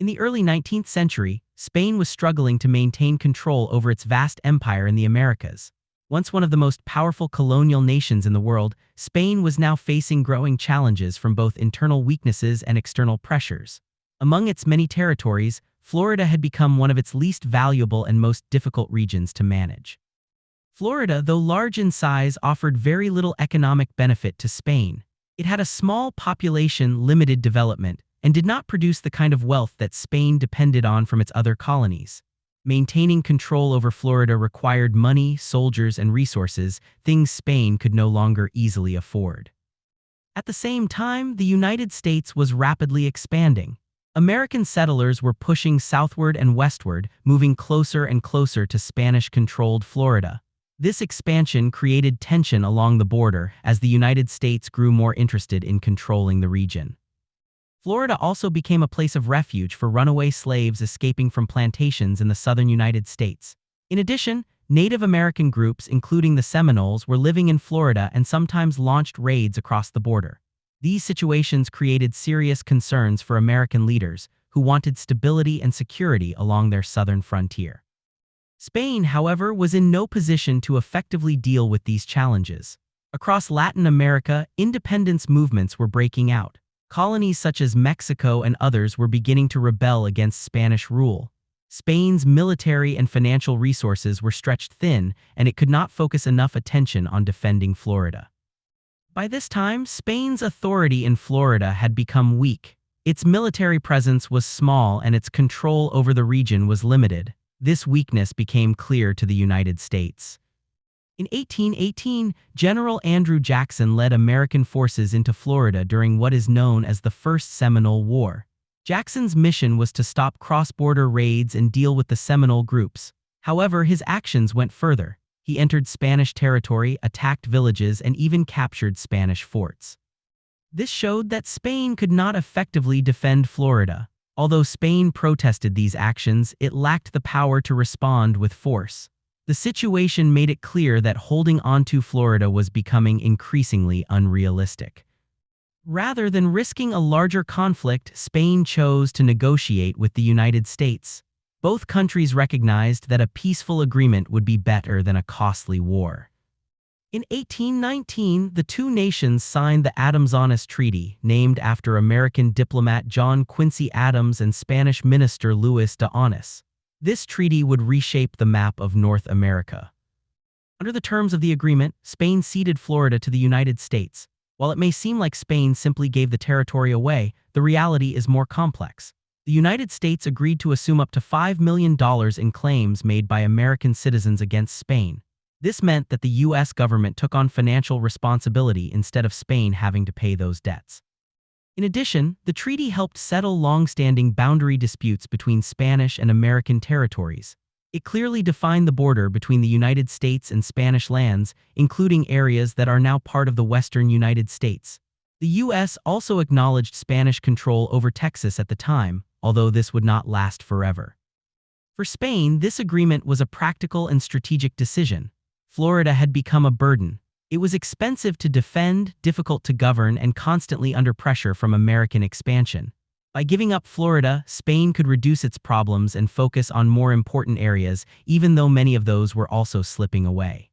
In the early 19th century, Spain was struggling to maintain control over its vast empire in the Americas. Once one of the most powerful colonial nations in the world, Spain was now facing growing challenges from both internal weaknesses and external pressures. Among its many territories, Florida had become one of its least valuable and most difficult regions to manage. Florida, though large in size, offered very little economic benefit to Spain. It had a small population, limited development, and did not produce the kind of wealth that Spain depended on from its other colonies. Maintaining control over Florida required money, soldiers, and resources, things Spain could no longer easily afford. At the same time, the United States was rapidly expanding. American settlers were pushing southward and westward, moving closer and closer to Spanish-controlled Florida. This expansion created tension along the border as the United States grew more interested in controlling the region. Florida also became a place of refuge for runaway slaves escaping from plantations in the southern United States. In addition, Native American groups, including the Seminoles, were living in Florida and sometimes launched raids across the border. These situations created serious concerns for American leaders, who wanted stability and security along their southern frontier. Spain, however, was in no position to effectively deal with these challenges. Across Latin America, independence movements were breaking out. Colonies such as Mexico and others were beginning to rebel against Spanish rule. Spain's military and financial resources were stretched thin, and it could not focus enough attention on defending Florida. By this time, Spain's authority in Florida had become weak. Its military presence was small and its control over the region was limited. This weakness became clear to the United States. In 1818, General Andrew Jackson led American forces into Florida during what is known as the First Seminole War. Jackson's mission was to stop cross-border raids and deal with the Seminole groups. However, his actions went further. He entered Spanish territory, attacked villages, and even captured Spanish forts. This showed that Spain could not effectively defend Florida. Although Spain protested these actions, it lacked the power to respond with force. The situation made it clear that holding onto Florida was becoming increasingly unrealistic. Rather than risking a larger conflict, Spain chose to negotiate with the United States. Both countries recognized that a peaceful agreement would be better than a costly war. In 1819, the two nations signed the Adams-Onis Treaty, named after American diplomat John Quincy Adams and Spanish minister Luis de Onis. This treaty would reshape the map of North America. Under the terms of the agreement, Spain ceded Florida to the United States. While it may seem like Spain simply gave the territory away, the reality is more complex. The United States agreed to assume up to $5 million in claims made by American citizens against Spain. This meant that the U.S. government took on financial responsibility instead of Spain having to pay those debts. In addition, the treaty helped settle long-standing boundary disputes between Spanish and American territories. It clearly defined the border between the United States and Spanish lands, including areas that are now part of the western United States. The U.S. also acknowledged Spanish control over Texas at the time, although this would not last forever. For Spain, this agreement was a practical and strategic decision. Florida had become a burden. It was expensive to defend, difficult to govern, and constantly under pressure from American expansion. By giving up Florida, Spain could reduce its problems and focus on more important areas, even though many of those were also slipping away.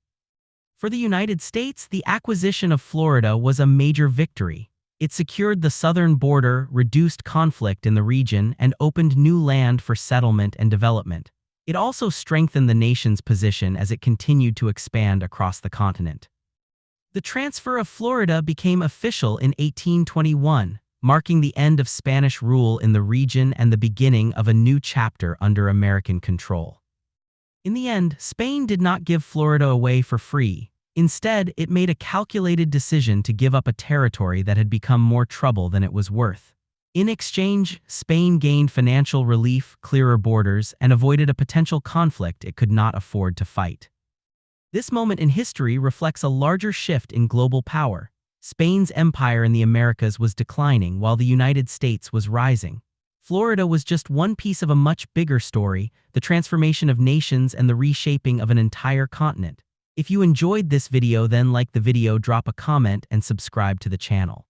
For the United States, the acquisition of Florida was a major victory. It secured the southern border, reduced conflict in the region, and opened new land for settlement and development. It also strengthened the nation's position as it continued to expand across the continent. The transfer of Florida became official in 1821, marking the end of Spanish rule in the region and the beginning of a new chapter under American control. In the end, Spain did not give Florida away for free. Instead, it made a calculated decision to give up a territory that had become more trouble than it was worth. In exchange, Spain gained financial relief, clearer borders, and avoided a potential conflict it could not afford to fight. This moment in history reflects a larger shift in global power. Spain's empire in the Americas was declining while the United States was rising. Florida was just one piece of a much bigger story, the transformation of nations and the reshaping of an entire continent. If you enjoyed this video, then like the video, drop a comment, and subscribe to the channel.